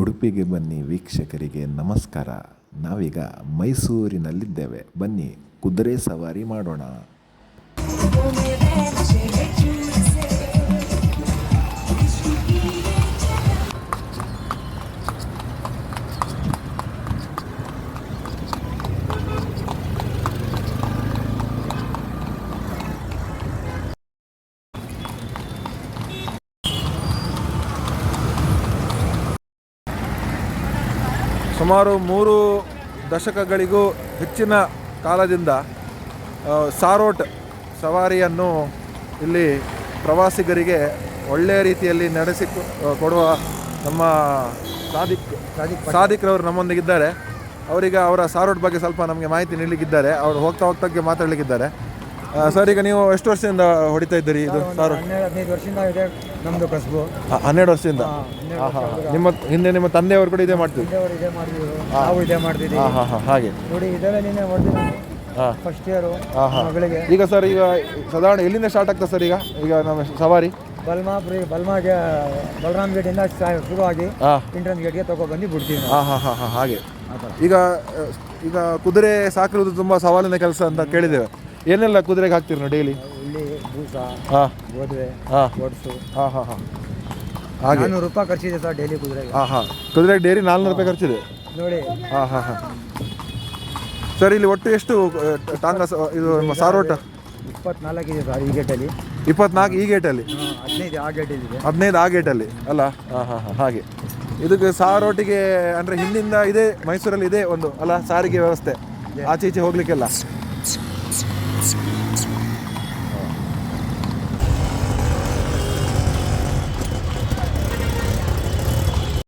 ಉಡುಪಿಗೆ ಬನ್ನಿ ವೀಕ್ಷಕರಿಗೆ ನಮಸ್ಕಾರ. ನಾವೀಗ ಮೈಸೂರಿನಲ್ಲಿದ್ದೇವೆ. ಬನ್ನಿ ಕುದುರೆ ಸವಾರಿ ಮಾಡೋಣ. ಸುಮಾರು 3 ದಶಕಗಳಿಗೂ ಹೆಚ್ಚಿನ ಕಾಲದಿಂದ ಸಾರೋಟ್ ಸವಾರಿಯನ್ನು ಇಲ್ಲಿ ಪ್ರವಾಸಿಗರಿಗೆ ಒಳ್ಳೆಯ ರೀತಿಯಲ್ಲಿ ನಡೆಸಿ ಕೊಡುವ ನಮ್ಮ ಸಾದಿಕ್ರವರು ನಮ್ಮೊಂದಿಗಿದ್ದಾರೆ. ಅವರಿಗೆ ಅವರ ಸಾರೋಟ್ ಬಗ್ಗೆ ಸ್ವಲ್ಪ ನಮಗೆ ಮಾಹಿತಿ ನೀಡಲಿಕ್ಕಿದ್ದಾರೆ. ಅವರು ಹೋಗ್ತಾ ಮಾತಾಡಲಿಕ್ಕಿದ್ದಾರೆ. ಸರ್, ಈಗ ನೀವು ಎಷ್ಟು ವರ್ಷದಿಂದ ಹೊಡಿತಾ ಇದ್ದೀರಿ ಇದು ಸಾರೋಟ್? 15 ವರ್ಷದಿಂದ ಇದೆ ನಮ್ಮದು ಕಸಬು. 12 ವರ್ಷದಿಂದ. ನಿಮ್ಮ ತಂದೆಯವರು ಕೂಡ ಇದೇ ಮಾಡ್ತೀವಿ? ನಾವು ಇದೇ ಮಾಡ್ತಿದ್ದೀವಿ. ಹಾಗೆ ನೋಡಿ, ಇದೆಲ್ಲ ನೀನೆ ಹೊಡೆದಿದ್ದೀನಿ ಫಸ್ಟ್ ಇಯರು ಮಗಳಿಗೆ. ಈಗ ಸರ್, ಈಗ ಸಾಧಾರಣ ಎಲ್ಲಿಂದ ಸ್ಟಾರ್ಟ್ ಆಗ್ತದೆ ಸರ್ ಈಗ ನಮ್ಮ ಸವಾರಿ? ಬಲ್ಮಾಗೆ ಬಲರಾಮ್ ಗೇಟಿಂದ ಶುರುವಾಗಿ ಇಂಟ್ರನ್ಸ್ ಗೇಟ್ಗೆ ತಗೊಬಂದು ಬಿಡ್ತೀವಿ. ಹಾಗೆ. ಈಗ ಕುದುರೆ ಸಾಕಿರೋದು ತುಂಬ ಸವಾಲಿನ ಕೆಲಸ ಅಂತ ಕೇಳಿದ್ದೇವೆ. ಏನೆಲ್ಲ ಕುದುರೆಗೆ ಹಾಕ್ತೀರಿ ಡೈಲಿ? ಇಲ್ಲಿ ಬೂಸ, ಗೋಧುವೆ, ಒಡ್ಸು. ಹಾಗೆ 400 ರೂಪಾಯಿ ಖರ್ಚಿದೆ ಸರ್ ಡೈಲಿ ಕುದುರೆಗೆ. ಕುದುರೆಗೆ ಡೈಲಿ 400 ರೂಪಾಯಿ ಖರ್ಚಿದೆ ನೋಡಿ. ಸರ್, ಇಲ್ಲಿ ಒಟ್ಟು ಎಷ್ಟು ಟಾಂಗ ಇದು ಸಾರೋಟ? 24 ಇದೆ ಸರ್ ಈ ಗೇಟಲ್ಲಿ. 24 ಈ ಗೇಟಲ್ಲಿ? 15 ಆ ಗೇಟಲ್ಲಿ ಇದೆ. 15 ಆ ಗೇಟಲ್ಲಿ ಅಲ್ಲ? ಹಾಗೆ. ಇದಕ್ಕೆ ಸಾರೋಟಿಗೆ ಅಂದರೆ ಹಿಂದಿಂದ ಇದೆ ಮೈಸೂರಲ್ಲಿ ಇದೆ ಒಂದು ಅಲ್ಲ ಸಾರಿಗೆ ವ್ಯವಸ್ಥೆ, ಆಚೆ ಈಚೆ ಹೋಗ್ಲಿಕ್ಕೆಲ್ಲ?